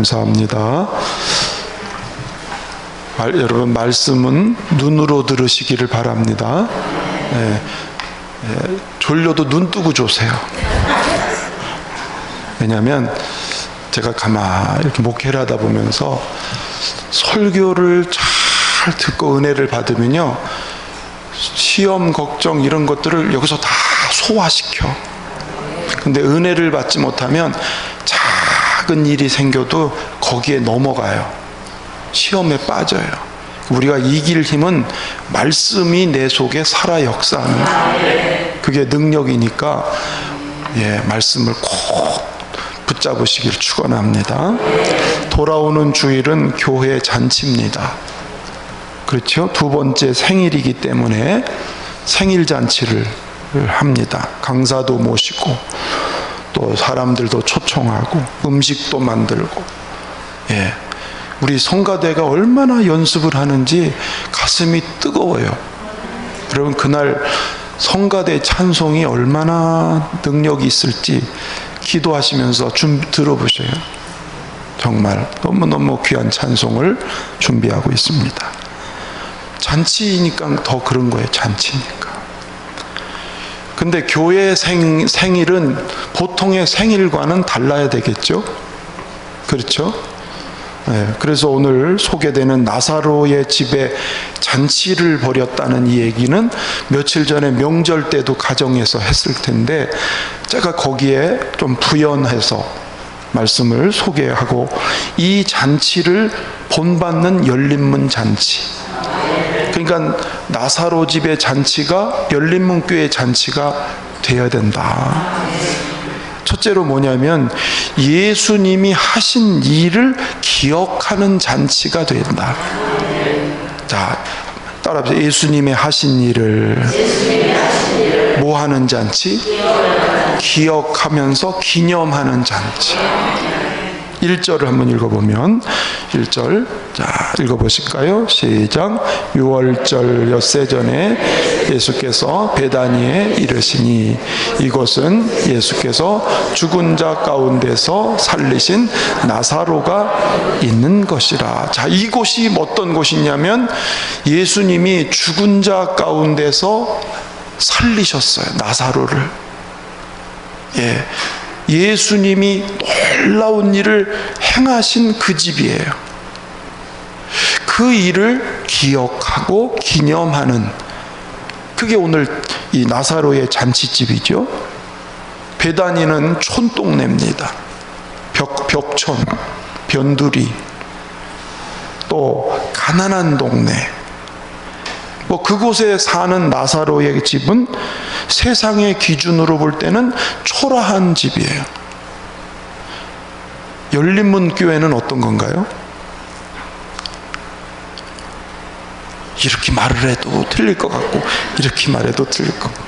감사합니다. 여러분, 말씀은 눈으로 들으시기를 바랍니다. 졸려도 눈 뜨고 조세요. 왜냐하면 제가 가만히 이렇게 목회를 하다 보면서 설교를 잘 듣고 은혜를 받으면요, 시험 걱정 이런 것들을 여기서 다 소화시켜. 근데 은혜를 받지 못하면 작은 일이 생겨도 거기에 넘어가요. 시험에 빠져요. 우리가 이길 힘은 말씀이 내 속에 살아 역사하는, 그게 능력이니까 말씀을 꼭 붙잡으시길 축원합니다. 돌아오는 주일은 교회 잔치입니다. 그렇죠? 두 번째 생일이기 때문에 생일 잔치를 합니다. 강사도 모시고 또 사람들도 초청하고 음식도 만들고. 우리 성가대가 얼마나 연습을 하는지 가슴이 뜨거워요. 여러분, 그날 성가대 찬송이 얼마나 능력이 있을지 기도하시면서 들어보세요. 정말 너무너무 귀한 찬송을 준비하고 있습니다. 잔치니까 더 그런 거예요. 잔치니까. 근데 교회의 생일은 보통의 생일과는 달라야 되겠죠? 그렇죠? 그래서 오늘 소개되는 나사로의 집에 잔치를 벌였다는 이 얘기는 며칠 전에 명절 때도 가정에서 했을 텐데, 제가 거기에 좀 부연해서 말씀을 소개하고, 이 잔치를 본받는 열린문 잔치, 그러니까 나사로 집의 잔치가 열린문교회의 잔치가 되어야 된다. 첫째로 뭐냐면 예수님이 하신 일을 기억하는 잔치가 된다. 자, 따라합시다. 예수님의 하신 일을 뭐 하는 잔치? 기억하면서 기념하는 잔치. 1절을 한번 읽어보면, 1절, 자, 읽어보실까요? 시작. 6월절 엿새 전에 예수께서 베다니에 이르시니, 이곳은 예수께서 죽은 자 가운데서 살리신 나사로가 있는 것이라. 자, 이곳이 어떤 곳이냐면 예수님이 죽은 자 가운데서 살리셨어요. 나사로를. 예수님이 놀라운 일을 행하신 그 집이에요. 그 일을 기억하고 기념하는, 그게 오늘 이 나사로의 잔치집이죠. 베다니는 촌동네입니다. 벽촌, 변두리, 또 가난한 동네. 그곳에 사는 나사로의 집은 세상의 기준으로 볼 때는 초라한 집이에요. 열린문교회는 어떤 건가요? 이렇게 말을 해도 틀릴 것 같고, 이렇게 말해도 틀릴 것 같고.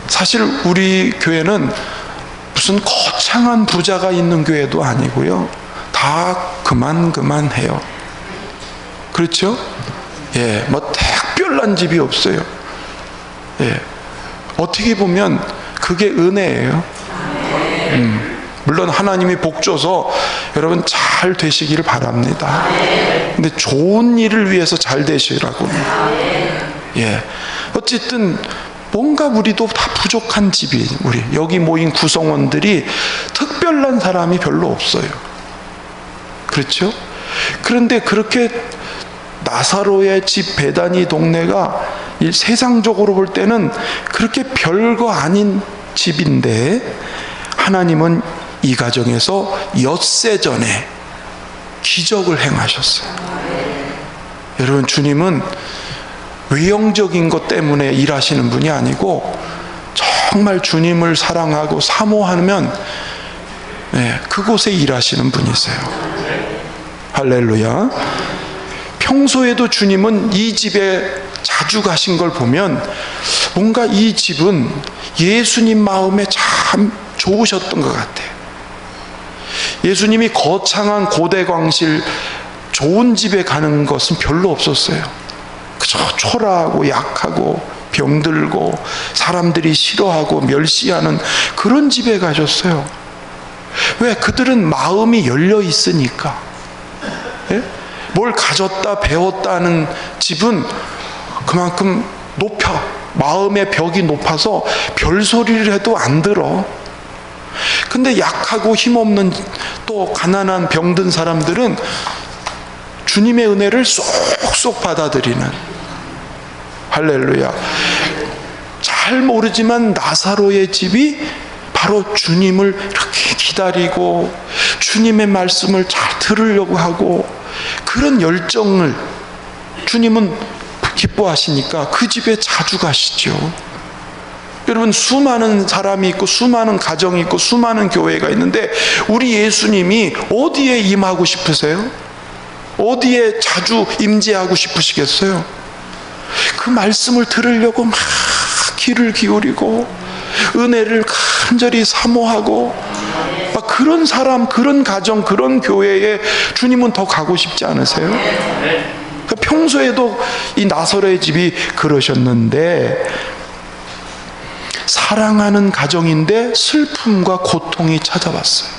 사실 우리 교회는 무슨 거창한 부자가 있는 교회도 아니고요, 다 그만해요. 그렇죠? 특별한 집이 없어요. 어떻게 보면 그게 은혜예요. 물론 하나님이 복 줘서 여러분 잘 되시기를 바랍니다. 근데 좋은 일을 위해서 잘 되시라고. 어쨌든 뭔가 우리도 다 부족한 집이, 우리 여기 모인 구성원들이 특별한 사람이 별로 없어요. 그렇죠? 그런데 그렇게 나사로의 집 베다니 동네가 세상적으로 볼 때는 그렇게 별거 아닌 집인데, 하나님은 이 가정에서 엿새 전에 기적을 행하셨어요. 여러분, 주님은 외형적인 것 때문에 일하시는 분이 아니고, 정말 주님을 사랑하고 사모하면 그곳에 일하시는 분이세요. 할렐루야. 평소에도 주님은 이 집에 자주 가신 걸 보면 뭔가 이 집은 예수님 마음에 참 좋으셨던 것 같아요. 예수님이 거창한 고대광실 좋은 집에 가는 것은 별로 없었어요. 그저 초라하고 약하고 병들고 사람들이 싫어하고 멸시하는 그런 집에 가셨어요. 왜? 그들은 마음이 열려 있으니까. 예? 뭘 가졌다 배웠다는 집은 그만큼 높아. 마음의 벽이 높아서 별소리를 해도 안 들어. 근데 약하고 힘없는 또 가난한 병든 사람들은 주님의 은혜를 쏙쏙 받아들이는. 할렐루야. 잘 모르지만 나사로의 집이 바로 주님을 이렇게 기다리고 주님의 말씀을 잘 들으려고 하고 그런 열정을 주님은 기뻐하시니까 그 집에 자주 가시죠. 여러분, 수많은 사람이 있고 수많은 가정이 있고 수많은 교회가 있는데 우리 예수님이 어디에 임하고 싶으세요? 어디에 자주 임재하고 싶으시겠어요? 그 말씀을 들으려고 막 귀를 기울이고 은혜를 간절히 사모하고 막 그런 사람, 그런 가정, 그런 교회에 주님은 더 가고 싶지 않으세요? 그러니까 평소에도 이 나사로의 집이 그러셨는데 사랑하는 가정인데 슬픔과 고통이 찾아왔어요.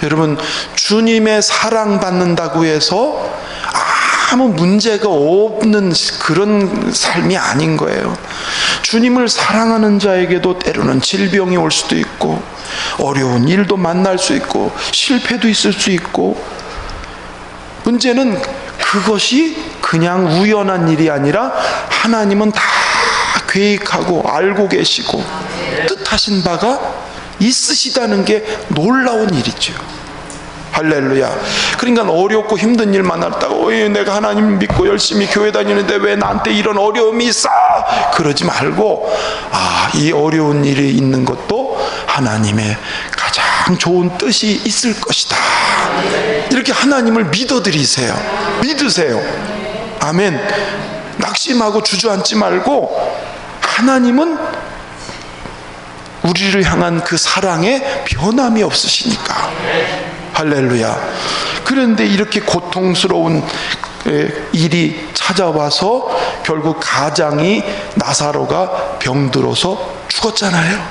여러분, 주님의 사랑받는다고 해서 아무 문제가 없는 그런 삶이 아닌 거예요. 주님을 사랑하는 자에게도 때로는 질병이 올 수도 있고 어려운 일도 만날 수 있고 실패도 있을 수 있고, 문제는 그것이 그냥 우연한 일이 아니라 하나님은 다 계획하고 알고 계시고 뜻하신 바가 있으시다는 게 놀라운 일이죠. 할렐루야. 그러니까 어렵고 힘든 일 만났다고 내가 하나님 믿고 열심히 교회 다니는데 왜 나한테 이런 어려움이 있어? 그러지 말고 이 어려운 일이 있는 것도 하나님의 가장 좋은 뜻이 있을 것이다. 이렇게 하나님을 믿어드리세요. 믿으세요. 아멘. 낙심하고 주저앉지 말고 하나님은 우리를 향한 그 사랑에 변함이 없으시니까. 할렐루야. 그런데 이렇게 고통스러운 일이 찾아와서 결국 가장이 나사로가 병들어서 죽었잖아요.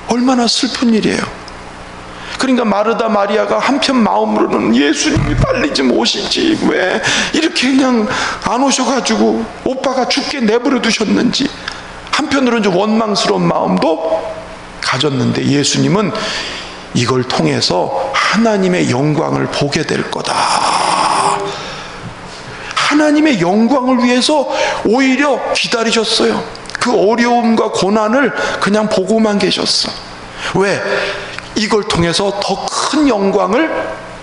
얼마나 슬픈 일이에요. 그러니까 마르다 마리아가 한편 마음으로는 예수님이 빨리 좀 오시지 왜 이렇게 그냥 안 오셔가지고 오빠가 죽게 내버려 두셨는지, 한편으로는 좀 원망스러운 마음도 가졌는데 예수님은 이걸 통해서 하나님의 영광을 보게 될 거다. 하나님의 영광을 위해서 오히려 기다리셨어요. 그 어려움과 고난을 그냥 보고만 계셨어. 왜? 이걸 통해서 더 큰 영광을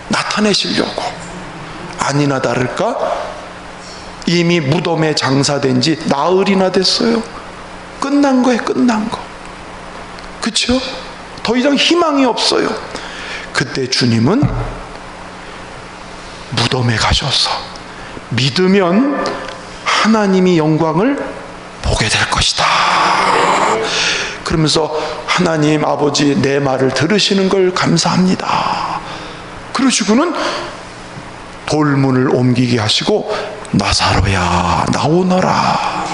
나타내시려고. 아니나 다를까 이미 무덤에 장사된 지 나흘이나 됐어요. 끝난 거예요. 끝난 거. 그렇죠? 더 이상 희망이 없어요. 그때 주님은 무덤에 가셔서 믿으면 하나님이 영광을 보게 될 것이다. 그러면서 하나님 아버지 내 말을 들으시는 걸 감사합니다. 그러시고는 돌문을 옮기게 하시고 나사로야 나오너라.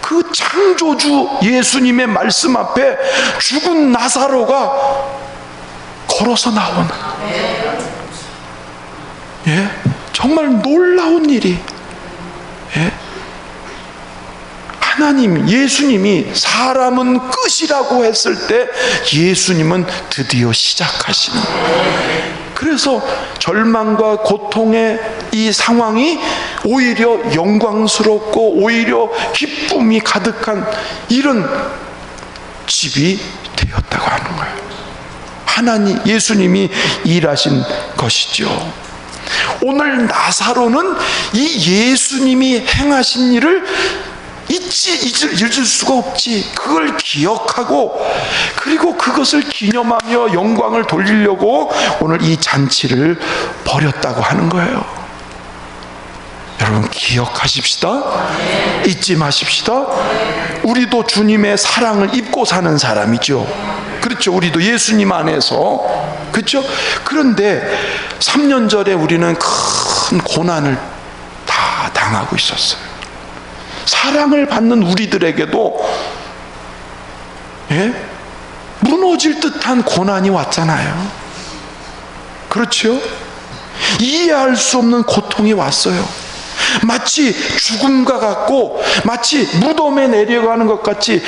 그 창조주 예수님의 말씀 앞에 죽은 나사로가 걸어서 나오는, 예? 정말 놀라운 일이, 예? 하나님, 예수님이 사람은 끝이라고 했을 때 예수님은 드디어 시작하시는 거예요. 그래서 절망과 고통의 이 상황이 오히려 영광스럽고 오히려 기쁨이 가득한 이런 집이 되었다고 하는 거예요. 하나님, 예수님이 일하신 것이죠. 오늘 나사로는 이 예수님이 행하신 일을 잊을 수가 없지. 그걸 기억하고 그리고 그것을 기념하며 영광을 돌리려고 오늘 이 잔치를 벌였다고 하는 거예요. 여러분 기억하십시다. 잊지 마십시다. 우리도 주님의 사랑을 입고 사는 사람이죠. 그렇죠. 우리도 예수님 안에서. 그렇죠. 그런데 3년 전에 우리는 큰 고난을 다 당하고 있었어요. 사랑을 받는 우리들에게도, 예? 무너질 듯한 고난이 왔잖아요. 그렇죠? 이해할 수 없는 고통이 왔어요. 마치 죽음과 같고, 마치 무덤에 내려가는 것 같이,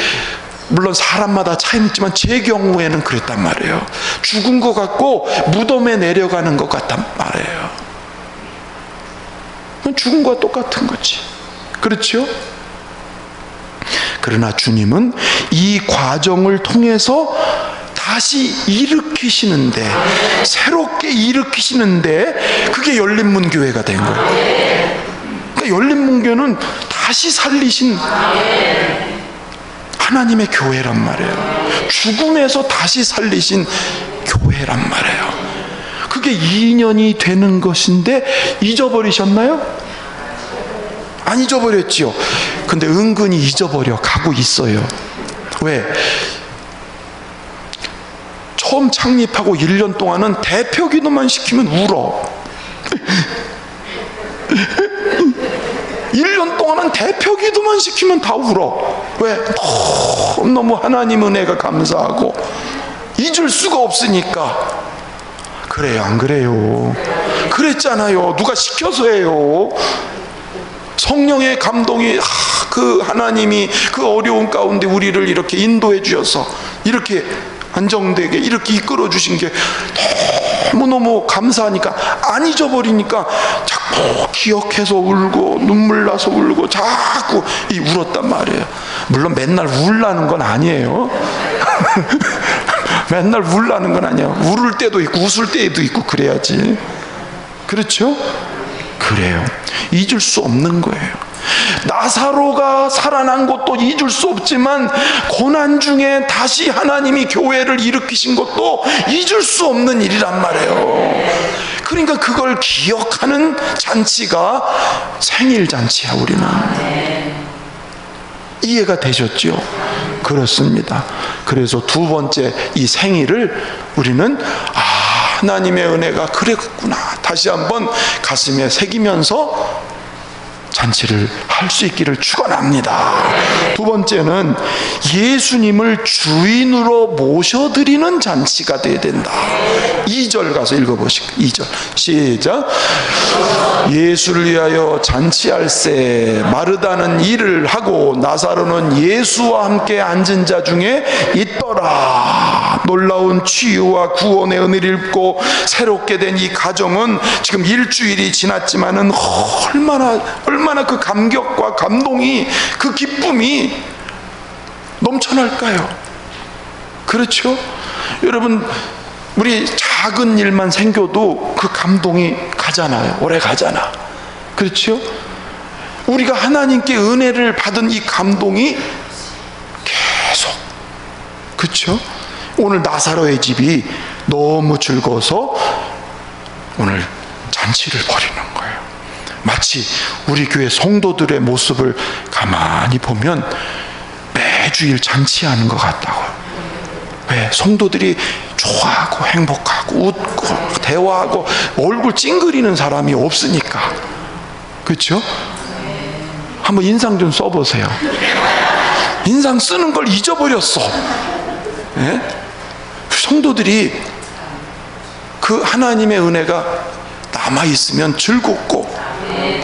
물론 사람마다 차이는 있지만 제 경우에는 그랬단 말이에요. 죽은 것 같고 무덤에 내려가는 것 같단 말이에요. 죽음과 똑같은 거지. 그렇죠? 그러나 주님은 이 과정을 통해서 다시 일으키시는데, 새롭게 일으키시는데, 그게 열린문교회가 된 거예요. 그러니까 열린문교회는 다시 살리신 하나님의 교회란 말이에요. 죽음에서 다시 살리신 교회란 말이에요. 그게 2년이 되는 것인데 잊어버리셨나요? 안 잊어버렸지요. 근데 은근히 잊어버려 가고 있어요. 왜? 처음 창립하고 1년 동안은 대표 기도만 시키면 울어. 1년 동안은 대표 기도만 시키면 다 울어. 왜? 너무 하나님 은혜가 감사하고 잊을 수가 없으니까. 그래요, 안 그래요? 그랬잖아요. 누가 시켜서 해요. 성령의 감동이, 그 하나님이 그 어려운 가운데 우리를 이렇게 인도해 주셔서 이렇게 안정되게 이렇게 이끌어 주신 게 너무너무 감사하니까, 안 잊어버리니까 자꾸 기억해서 울고 눈물 나서 울고 자꾸 울었단 말이에요. 물론 맨날 울라는 건 아니에요. 맨날 울라는 건 아니에요. 울을 때도 있고 웃을 때도 있고 그래야지. 그렇죠? 그래요. 잊을 수 없는 거예요. 나사로가 살아난 것도 잊을 수 없지만, 고난 중에 다시 하나님이 교회를 일으키신 것도 잊을 수 없는 일이란 말이에요. 그러니까 그걸 기억하는 잔치가 생일 잔치야, 우리는. 이해가 되셨죠? 그렇습니다. 그래서 두 번째 이 생일을 우리는 하나님의 은혜가 그랬구나, 다시 한번 가슴에 새기면서 잔치를 할 수 있기를 축원합니다. 두 번째는 예수님을 주인으로 모셔드리는 잔치가 되어야 된다. 2절 가서 읽어보시고, 2절 시작. 예수를 위하여 잔치할세 마르다는 일을 하고 나사로는 예수와 함께 앉은 자 중에 있더라. 놀라운 치유와 구원의 은혜를 입고 새롭게 된 이 가정은 지금 일주일이 지났지만은 얼마나 그 감격과 감동이, 그 기쁨이 넘쳐날까요? 그렇죠? 여러분, 우리 작은 일만 생겨도 그 감동이 가잖아요. 오래 가잖아. 그렇죠? 우리가 하나님께 은혜를 받은 이 감동이 계속, 그렇죠? 오늘 나사로의 집이 너무 즐거워서 오늘 잔치를 벌이는 거예요. 마치 우리 교회 성도들의 모습을 가만히 보면 매주일 잔치하는 것 같다고. 왜? 성도들이 좋아하고 행복하고 웃고 대화하고 얼굴 찡그리는 사람이 없으니까. 그렇죠? 한번 인상 좀 써보세요. 인상 쓰는 걸 잊어버렸어. 예? 성도들이 그 하나님의 은혜가 남아있으면 즐겁고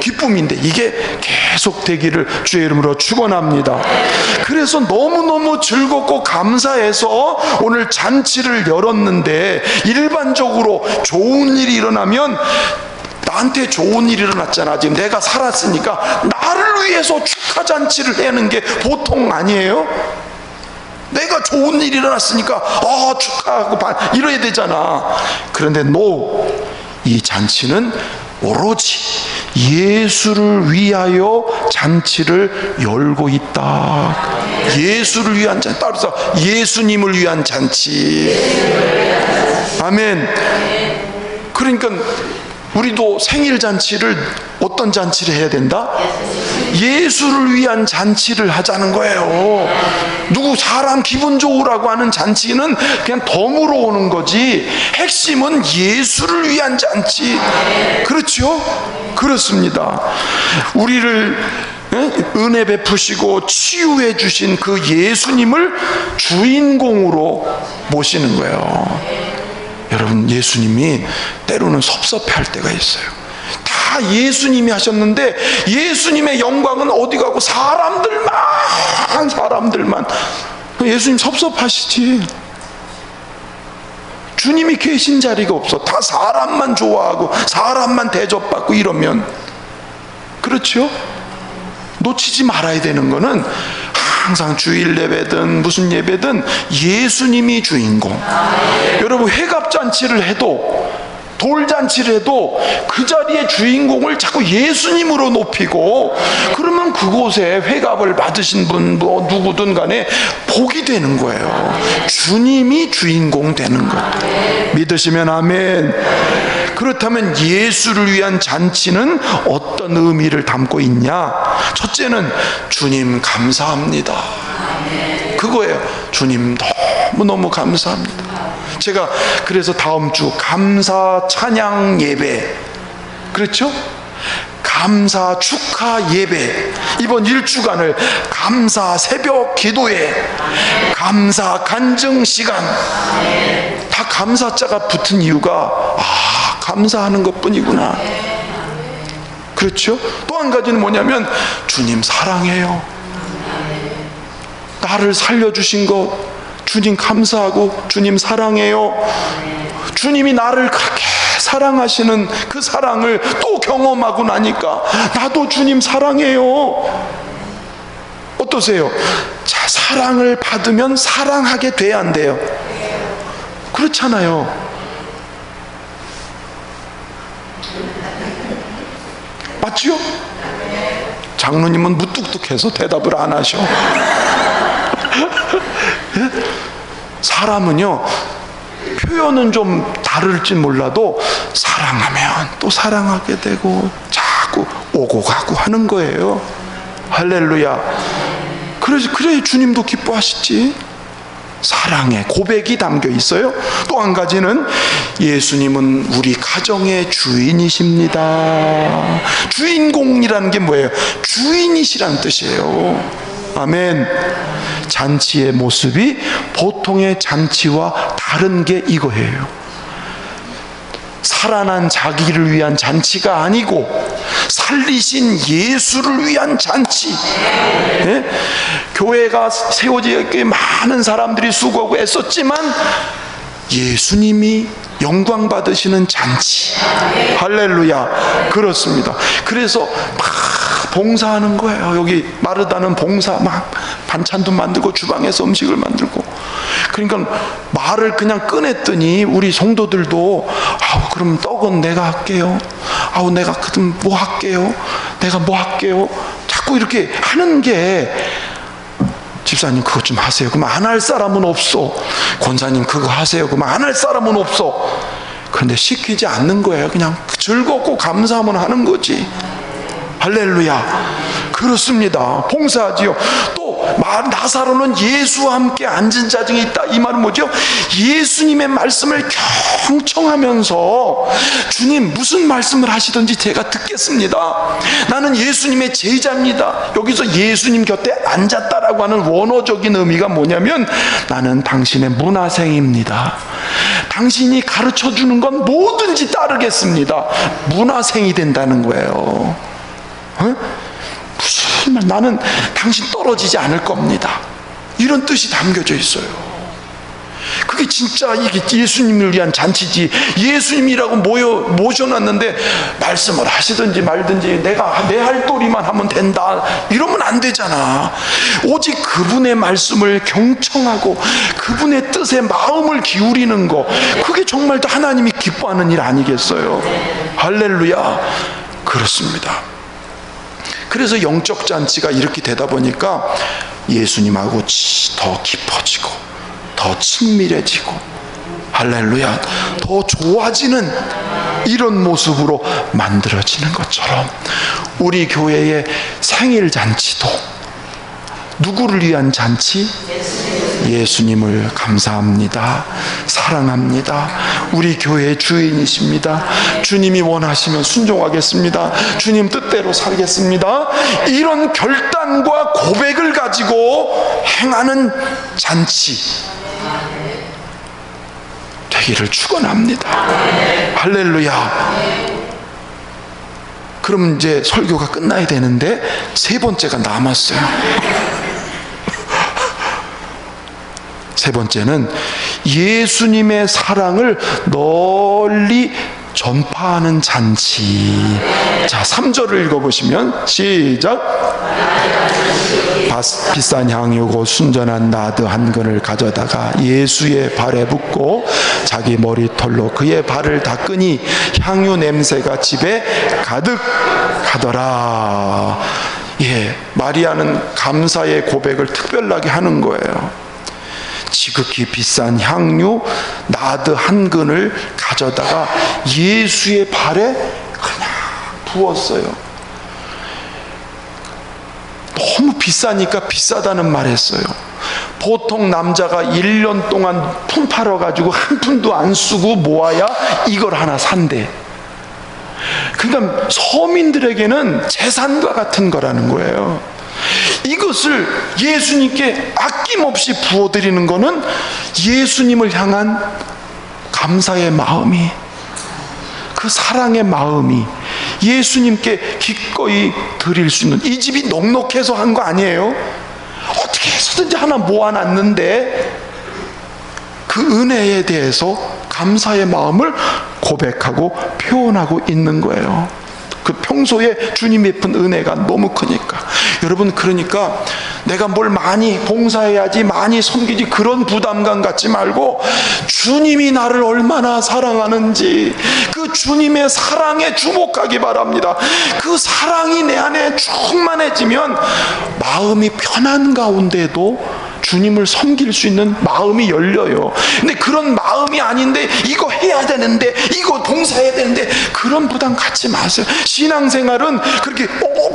기쁨인데, 이게 계속 되기를 주의 이름으로 축원합니다. 그래서 너무너무 즐겁고 감사해서 오늘 잔치를 열었는데, 일반적으로 좋은 일이 일어나면 나한테 좋은 일이 일어났잖아, 지금 내가 살았으니까 나를 위해서 축하 잔치를 하는 게 보통 아니에요? 내가 좋은 일이 일어났으니까 축하하고 이래야 되잖아. 그런데 이 잔치는 오로지 예수를 위하여 잔치를 열고 있다. 예수를 위한 잔치, 따라서 예수님을 위한 잔치. 아멘. 그러니까 우리도 생일 잔치를 어떤 잔치를 해야 된다? 예수를 위한 잔치를 하자는 거예요. 누구 사람 기분 좋으라고 하는 잔치는 그냥 덤으로 오는 거지, 핵심은 예수를 위한 잔치. 그렇죠? 그렇습니다. 우리를 은혜 베푸시고 치유해 주신 그 예수님을 주인공으로 모시는 거예요. 여러분, 예수님이 때로는 섭섭해할 때가 있어요. 다 예수님이 하셨는데 예수님의 영광은 어디 가고 사람들만 예수님 섭섭하시지. 주님이 계신 자리가 없어. 다 사람만 좋아하고 사람만 대접받고 이러면, 그렇죠? 놓치지 말아야 되는 거는 항상 주일 예배든 무슨 예배든 예수님이 주인공. 여러분, 회갑잔치를 해도 돌잔치를 해도 그 자리의 주인공을 자꾸 예수님으로 높이고 그러면 그곳에 회갑을 받으신 분 뭐 누구든 간에 복이 되는 거예요. 주님이 주인공 되는 것. 믿으시면 아멘. 그렇다면 예수를 위한 잔치는 어떤 의미를 담고 있냐? 첫째는 주님 감사합니다. 그거예요. 주님 너무너무 감사합니다. 제가 그래서 다음 주 감사 찬양 예배, 그렇죠? 감사 축하 예배, 이번 1주간을 감사 새벽 기도회, 감사 간증 시간, 다 감사자가 붙은 이유가 감사하는 것뿐이구나. 그렇죠? 또 한 가지는 뭐냐면 주님 사랑해요. 나를 살려주신 것 주님 감사하고 주님 사랑해요. 주님이 나를 그렇게 사랑하시는 그 사랑을 또 경험하고 나니까 나도 주님 사랑해요. 어떠세요? 자, 사랑을 받으면 사랑하게 돼야 안 돼요? 그렇잖아요. 맞죠? 장로님은 무뚝뚝해서 대답을 안 하셔. 사람은요, 표현은 좀 다를지 몰라도 사랑하면 또 사랑하게 되고 자꾸 오고 가고 하는 거예요. 할렐루야. 그래 주님도 기뻐하시지. 사랑의 고백이 담겨 있어요. 또 한 가지는 예수님은 우리 가정의 주인이십니다. 주인공이라는 게 뭐예요? 주인이시라는 뜻이에요. 아멘. 잔치의 모습이 보통의 잔치와 다른 게 이거예요. 살아난 자기를 위한 잔치가 아니고 살리신 예수를 위한 잔치. 예? 교회가 세워지기 많은 사람들이 수고하고 애썼지만 예수님이 영광 받으시는 잔치. 할렐루야. 그렇습니다. 그래서 막 봉사하는 거예요. 여기 마르다는 봉사, 막 반찬도 만들고 주방에서 음식을 만들고. 그러니까 말을 그냥 꺼냈더니 우리 성도들도 그럼 떡은 내가 할게요. 내가 그럼 뭐 할게요. 내가 뭐 할게요. 자꾸 이렇게 하는 게, 집사님 그것 좀 하세요. 그럼 안 할 사람은 없어. 권사님 그거 하세요. 그럼 안 할 사람은 없어. 그런데 시키지 않는 거예요. 그냥 즐겁고 감사하면 하는 거지. 할렐루야. 그렇습니다. 봉사하지요. 또 나사로는 예수와 함께 앉은 자 중에 있다. 이 말은 뭐죠? 예수님의 말씀을 경청하면서 주님 무슨 말씀을 하시든지 제가 듣겠습니다. 나는 예수님의 제자입니다. 여기서 예수님 곁에 앉았다라고 하는 원어적인 의미가 뭐냐면 나는 당신의 문화생입니다. 당신이 가르쳐주는 건 뭐든지 따르겠습니다. 문화생이 된다는 거예요. 무슨 말, 나는 당신 떨어지지 않을 겁니다. 이런 뜻이 담겨져 있어요. 그게 진짜 이게 예수님을 위한 잔치지. 예수님이라고 모셔놨는데 말씀을 하시든지 말든지 내가 내 할 도리만 하면 된다 이러면 안 되잖아. 오직 그분의 말씀을 경청하고 그분의 뜻에 마음을 기울이는 거, 그게 정말 하나님이 기뻐하는 일 아니겠어요? 할렐루야. 그렇습니다. 그래서 영적 잔치가 이렇게 되다 보니까 예수님하고 더 깊어지고 더 친밀해지고, 할렐루야, 더 좋아지는 이런 모습으로 만들어지는 것처럼 우리 교회의 생일 잔치도 누구를 위한 잔치? 예수님을 감사합니다. 사랑합니다. 우리 교회의 주인이십니다. 주님이 원하시면 순종하겠습니다. 주님 뜻대로 살겠습니다. 이런 결단과 고백을 가지고 행하는 잔치 되기를 축원합니다. 할렐루야. 그럼 이제 설교가 끝나야 되는데 세 번째가 남았어요. 세 번째는 예수님의 사랑을 널리 전파하는 잔치. 자, 3절을 읽어보시면 시작. 비싼 향유고 순전한 나드 한 근을 가져다가 예수의 발에 붓고 자기 머리털로 그의 발을 닦으니 향유 냄새가 집에 가득하더라. 예, 마리아는 감사의 고백을 특별하게 하는 거예요. 지극히 비싼 향유 나드 한 근을 가져다가 예수의 발에 그냥 부었어요. 너무 비싸니까 비싸다는 말 했어요. 보통 남자가 1년 동안 품 팔아가지고 한 푼도 안 쓰고 모아야 이걸 하나 산대. 그러니까 서민들에게는 재산과 같은 거라는 거예요. 이것을 예수님께 아낌없이 부어드리는 거는 예수님을 향한 감사의 마음이, 그 사랑의 마음이 예수님께 기꺼이 드릴 수 있는, 이 집이 넉넉해서 한 거 아니에요. 어떻게 해서든지 하나 모아놨는데 그 은혜에 대해서 감사의 마음을 고백하고 표현하고 있는 거예요. 그 평소에 주님 베푼 은혜가 너무 크니까. 여러분, 그러니까 내가 뭘 많이 봉사해야지, 많이 섬기지, 그런 부담감 갖지 말고 주님이 나를 얼마나 사랑하는지 그 주님의 사랑에 주목하기 바랍니다. 그 사랑이 내 안에 충만해지면 마음이 편한 가운데도 주님을 섬길 수 있는 마음이 열려요. 근데 그런 마음이 아닌데 이거 해야 되는데, 이거 봉사해야 되는데, 그런 부담 갖지 마세요. 신앙생활은 그렇게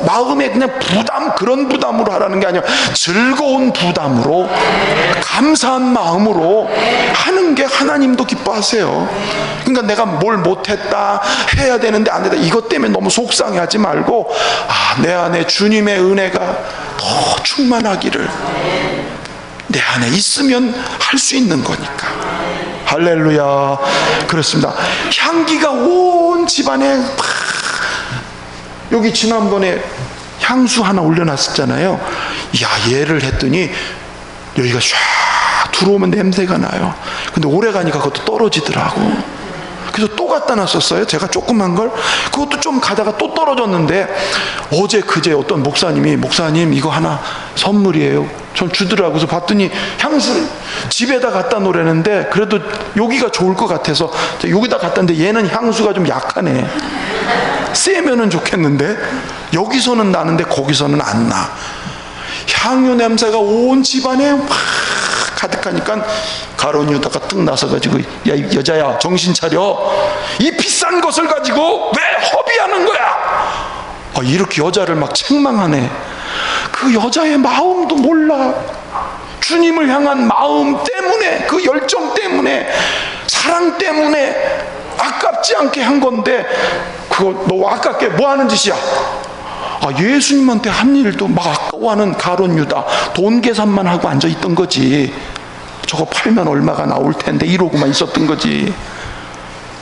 마음에 그냥 부담, 그런 부담으로 하라는 게 아니라 즐거운 부담으로, 감사한 마음으로 하는 게 하나님도 기뻐하세요. 그러니까 내가 뭘 못했다, 해야 되는데 안 된다, 이것 때문에 너무 속상해하지 말고, 내 안에 주님의 은혜가 더 충만하기를, 내 안에 있으면 할 수 있는 거니까. 할렐루야. 그렇습니다. 향기가 온 집안에 막, 여기 지난번에 향수 하나 올려놨었잖아요. 얘를 했더니 여기가 쫙 들어오면 냄새가 나요. 근데 오래 가니까 그것도 떨어지더라고. 그래서 또 갖다 놨었어요. 제가 조그만 걸. 그것도 좀 가다가 또 떨어졌는데, 어제 그제 어떤 목사님이, 목사님 이거 하나 선물이에요, 좀 주더라고요. 그래서 봤더니 향수 집에다 갖다 놓으려는데 그래도 여기가 좋을 것 같아서 여기다 갖다 놨는데 얘는 향수가 좀 약하네. 세면은 좋겠는데 여기서는 나는데 거기서는 안 나. 향유 냄새가 온 집안에 막 가득하니까 가룟 유다가 뜩 나서가지고, 야 여자야, 정신 차려. 이 비싼 것을 가지고 왜 허비하는 거야? 이렇게 여자를 막 책망하네. 그 여자의 마음도 몰라. 주님을 향한 마음 때문에, 그 열정 때문에, 사랑 때문에 아깝지 않게 한 건데, 그거 너 아깝게 뭐 하는 짓이야? 예수님한테 한 일도 막 아까워하는 가룟 유다, 돈 계산만 하고 앉아있던 거지. 저거 팔면 얼마가 나올 텐데 이러고만 있었던 거지.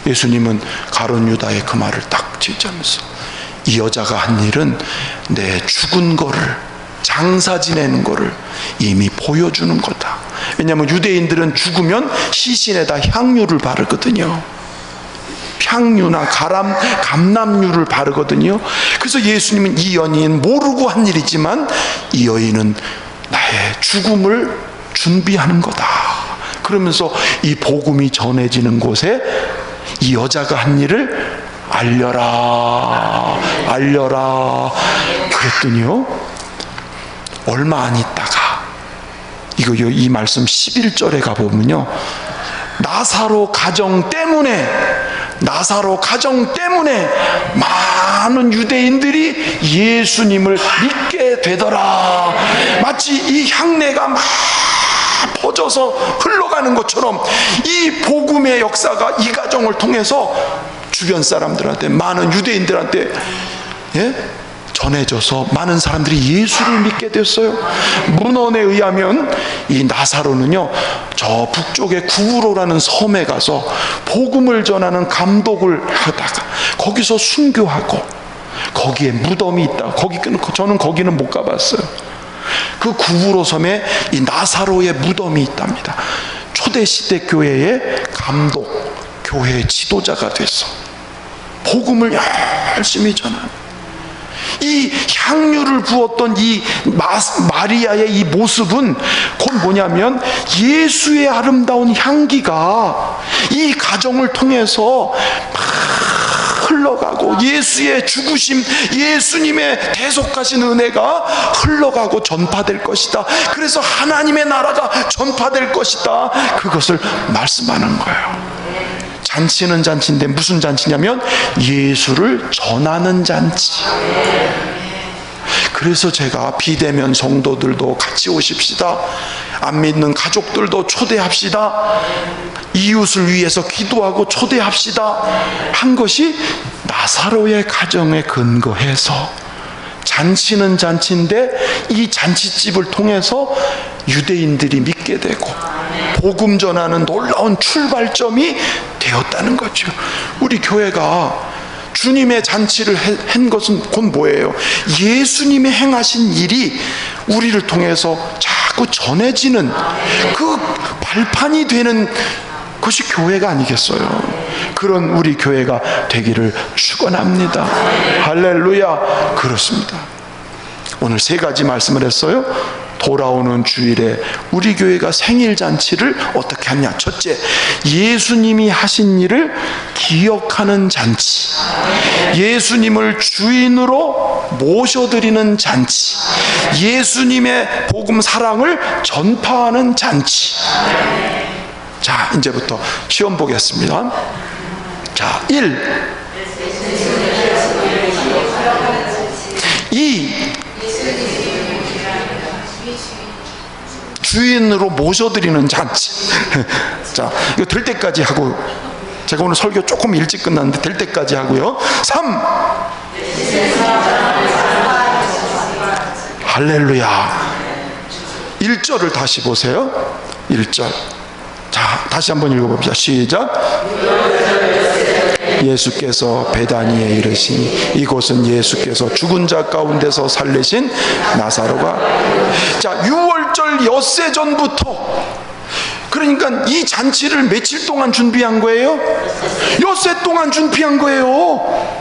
예수님은 가룟 유다의 그 말을 딱 지지하면서, 이 여자가 한 일은 내 죽은 거를, 장사 지내는 거를 이미 보여주는 거다. 왜냐하면 유대인들은 죽으면 시신에다 향유를 바르거든요. 향유나 감람유를 바르거든요. 그래서 예수님은 이 여인은 모르고 한 일이지만 이 여인은 나의 죽음을 준비하는 거다. 그러면서 이 복음이 전해지는 곳에 이 여자가 한 일을 알려라. 그랬더니요, 얼마 안 있다가 이 말씀 11절에 가보면요, 나사로 가정 때문에 많은 유대인들이 예수님을 믿게 되더라. 마치 이 향내가 막 젖어서 흘러가는 것처럼 이 복음의 역사가 이 가정을 통해서 주변 사람들한테, 많은 유대인들한테 전해져서 많은 사람들이 예수를 믿게 됐어요. 문헌에 의하면 이 나사로는요, 저 북쪽의 구브로라는 섬에 가서 복음을 전하는 감독을 하다가 거기서 순교하고, 거기에 무덤이 있다. 저는 거기는 못 가봤어요. 그 구브로 섬에 이 나사로의 무덤이 있답니다. 초대시대 교회의 감독, 교회의 지도자가 돼서 복음을 열심히 전하는, 이 향유를 부었던 이 마리아의 이 모습은 곧 뭐냐면 예수의 아름다운 향기가 이 가정을 통해서 막 흘러가고, 예수의 죽으심, 예수님의 대속하신 은혜가 흘러가고 전파될 것이다. 그래서 하나님의 나라가 전파될 것이다. 그것을 말씀하는 거예요. 잔치는 잔치인데 무슨 잔치냐면 예수를 전하는 잔치. 그래서 제가 비대면 성도들도 같이 오십시다, 안 믿는 가족들도 초대합시다, 이웃을 위해서 기도하고 초대합시다 한 것이 나사로의 가정에 근거해서, 잔치는 잔치인데 이 잔치집을 통해서 유대인들이 믿게 되고 복음 전하는 놀라운 출발점이 되었다는 거죠. 우리 교회가 주님의 잔치를 한 것은 곧 뭐예요? 예수님이 행하신 일이 우리를 통해서 자꾸 전해지는 그 발판이 되는 것이 교회가 아니겠어요? 그런 우리 교회가 되기를 축원합니다. 할렐루야. 그렇습니다. 오늘 세 가지 말씀을 했어요. 돌아오는 주일에 우리 교회가 생일잔치를 어떻게 하냐. 첫째, 예수님이 하신 일을 기억하는 잔치, 예수님을 주인으로 모셔드리는 잔치, 예수님의 복음 사랑을 전파하는 잔치. 자, 이제부터 시험 보겠습니다. 자, 1. 주인으로 모셔드리는 잔치. 자, 이거 될 때까지 하고, 제가 오늘 설교 조금 일찍 끝났는데 될 때까지 하고요. 3. 할렐루야. 1절을 다시 보세요. 1절. 자, 다시 한번 읽어봅시다. 시작. 예수께서 베다니에 이르시니, 이곳은 예수께서 죽은 자 가운데서 살리신 나사로가. 자, 6월절 엿새 전부터, 그러니까 이 잔치를 며칠 동안 준비한 거예요? 엿새 동안 준비한 거예요.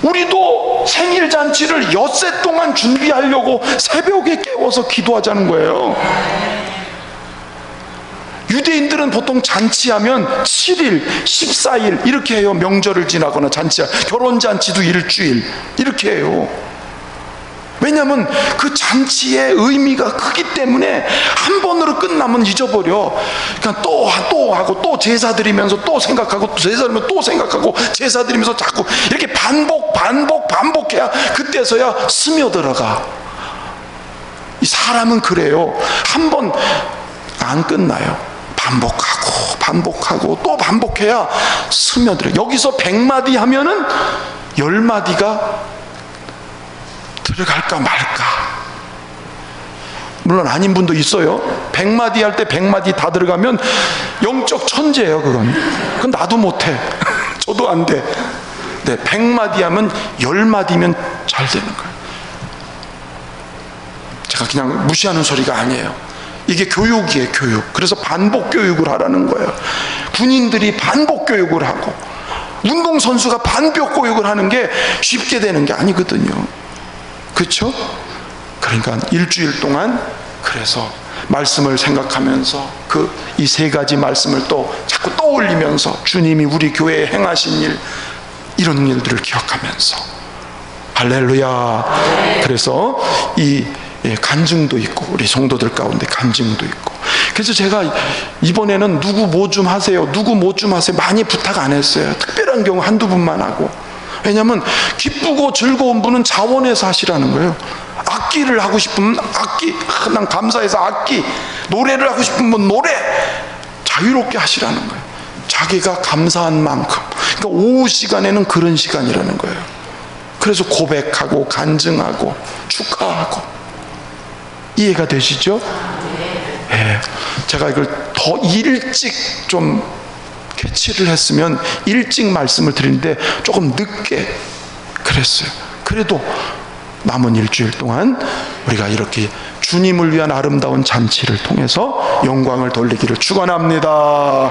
우리도 생일 잔치를 엿새 동안 준비하려고 새벽에 깨워서 기도하자는 거예요. 유대인들은 보통 잔치하면 7일, 14일 이렇게 해요. 명절을 지나거나 잔치야. 결혼잔치도 일주일 이렇게 해요. 왜냐하면 그 잔치의 의미가 크기 때문에 한 번으로 끝나면 잊어버려. 그러니까 또 하고 또 제사 드리면서 또 생각하고, 또 제사 드리면서 또 생각하고, 제사 드리면서 자꾸 이렇게 반복해야 그때서야 스며들어가. 이 사람은 그래요. 한 번 안 끝나요. 반복하고 또 반복해야 스며들어. 여기서 100마디 하면은 10마디가 들어갈까 말까. 물론 아닌 분도 있어요. 100마디 할 때 100마디 다 들어가면 영적 천재예요. 그건 나도 못해. 저도 안 돼. 네, 100마디 하면 10마디면 잘 되는 거예요. 제가 그냥 무시하는 소리가 아니에요. 이게 교육이에요, 교육. 그래서 반복 교육을 하라는 거예요. 군인들이 반복 교육을 하고, 운동선수가 반복 교육을 하는 게 쉽게 되는 게 아니거든요. 그렇죠? 그러니까 일주일 동안 그래서 말씀을 생각하면서 이 세 가지 말씀을 또 자꾸 떠올리면서 주님이 우리 교회에 행하신 일, 이런 일들을 기억하면서, 할렐루야. 그래서 간증도 있고, 우리 성도들 가운데 간증도 있고. 그래서 제가 이번에는 누구 뭐 좀 하세요, 누구 뭐 좀 하세요 많이 부탁 안 했어요. 특별한 경우 한두 분만 하고. 왜냐하면 기쁘고 즐거운 분은 자원해서 하시라는 거예요. 악기를 하고 싶으면 악기, 난 감사해서 악기, 노래를 하고 싶으면 노래, 자유롭게 하시라는 거예요. 자기가 감사한 만큼. 그러니까 오후 시간에는 그런 시간이라는 거예요. 그래서 고백하고 간증하고 축하하고. 이해가 되시죠? 예. 제가 이걸 더 일찍 좀 캐치를 했으면 일찍 말씀을 드리는데 조금 늦게 그랬어요. 그래도 남은 일주일 동안 우리가 이렇게 주님을 위한 아름다운 잔치를 통해서 영광을 돌리기를 축원합니다.